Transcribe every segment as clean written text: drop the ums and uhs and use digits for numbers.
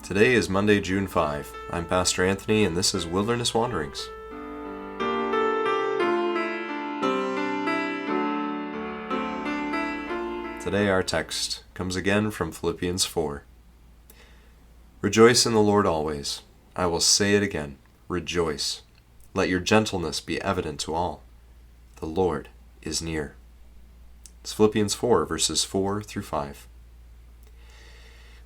Today is Monday, June 5. I'm Pastor Anthony, and this is Wilderness Wanderings. Today our text comes again from Philippians 4. Rejoice in the Lord always. I will say it again, rejoice. Let your gentleness be evident to all. The Lord is near. It's Philippians 4, verses 4 through 5.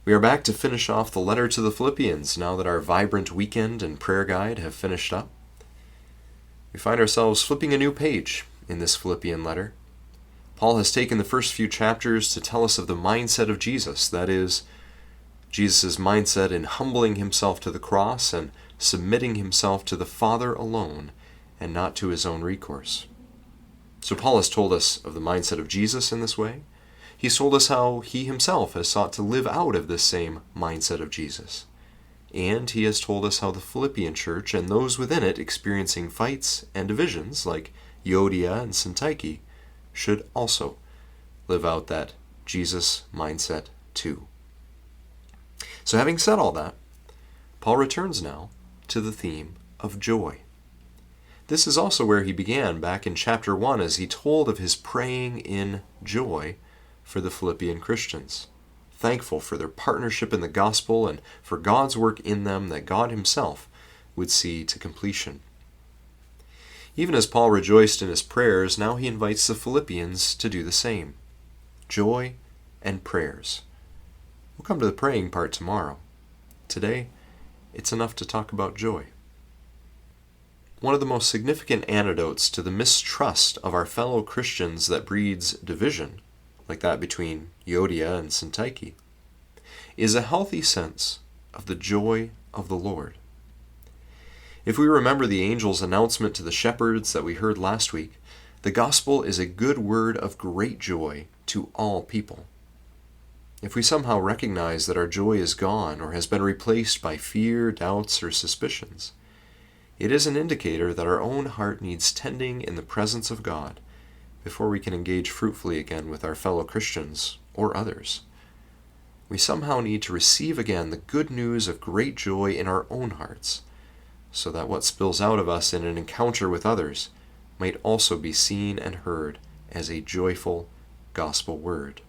We are back to finish off the letter to the Philippians now that our vibrant weekend and prayer guide have finished up. We find ourselves flipping a new page in this Philippian letter. Paul has taken the first few chapters to tell us of the mindset of Jesus, that is, Jesus' mindset in humbling himself to the cross and submitting himself to the Father alone and not to his own recourse. So Paul has told us of the mindset of Jesus in this way. He's told us how he himself has sought to live out of this same mindset of Jesus. And he has told us how the Philippian church and those within it experiencing fights and divisions, like Euodia and Syntyche, should also live out that Jesus mindset too. So having said all that, Paul returns now to the theme of joy. This is also where he began back in chapter 1 as he told of his praying in joy for the Philippian Christians, thankful for their partnership in the gospel and for God's work in them that God himself would see to completion. Even as Paul rejoiced in his prayers, now he invites the Philippians to do the same. Joy and prayers. We'll come to the praying part tomorrow. Today, it's enough to talk about joy. One of the most significant antidotes to the mistrust of our fellow Christians that breeds division, like that between Euodia and Syntyche, is a healthy sense of the joy of the Lord. If we remember the angel's announcement to the shepherds that we heard last week, the gospel is a good word of great joy to all people. If we somehow recognize that our joy is gone or has been replaced by fear, doubts, or suspicions, it is an indicator that our own heart needs tending in the presence of God before we can engage fruitfully again with our fellow Christians or others. We somehow need to receive again the good news of great joy in our own hearts, so that what spills out of us in an encounter with others might also be seen and heard as a joyful gospel word.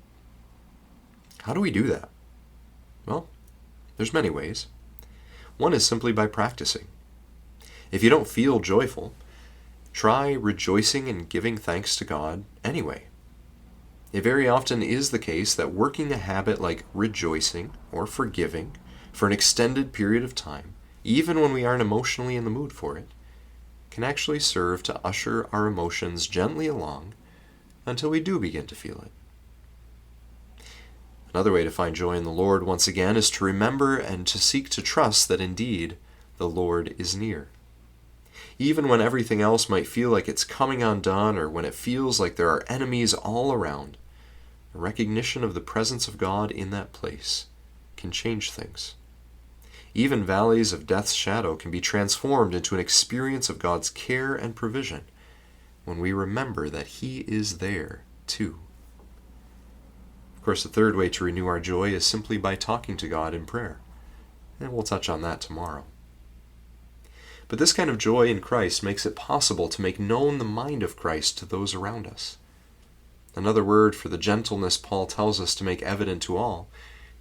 How do we do that? Well, there's many ways. One is simply by practicing. If you don't feel joyful, try rejoicing and giving thanks to God anyway. It very often is the case that working a habit like rejoicing or forgiving for an extended period of time, even when we aren't emotionally in the mood for it, can actually serve to usher our emotions gently along until we do begin to feel it. Another way to find joy in the Lord, once again, is to remember and to seek to trust that indeed the Lord is near. Even when everything else might feel like it's coming undone, or when it feels like there are enemies all around, a recognition of the presence of God in that place can change things. Even valleys of death's shadow can be transformed into an experience of God's care and provision when we remember that He is there too. Of course, the third way to renew our joy is simply by talking to God in prayer, and we'll touch on that tomorrow. But this kind of joy in Christ makes it possible to make known the mind of Christ to those around us. Another word for the gentleness Paul tells us to make evident to all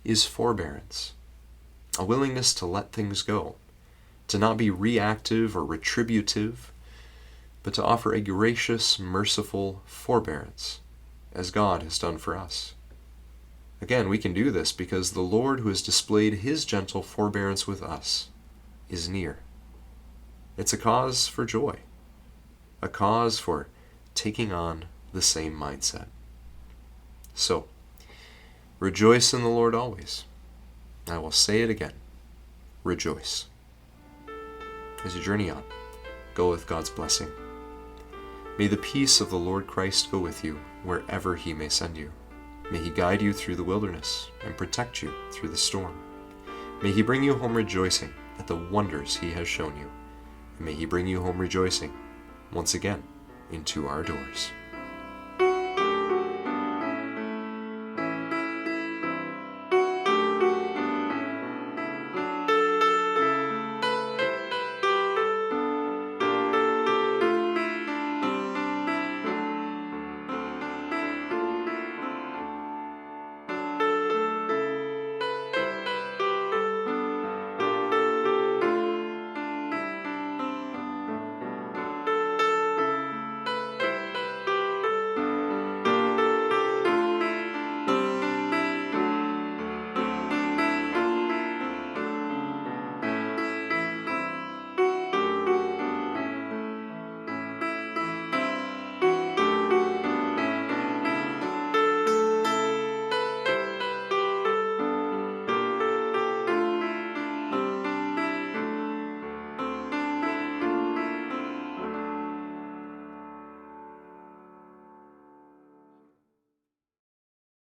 is forbearance, a willingness to let things go, to not be reactive or retributive, but to offer a gracious, merciful forbearance, as God has done for us. Again, we can do this because the Lord who has displayed His gentle forbearance with us is near. It's a cause for joy, a cause for taking on the same mindset. So, rejoice in the Lord always. I will say it again, rejoice. As you journey on, go with God's blessing. May the peace of the Lord Christ go with you wherever He may send you. May He guide you through the wilderness and protect you through the storm. May He bring you home rejoicing at the wonders He has shown you. May He bring you home rejoicing once again into our doors.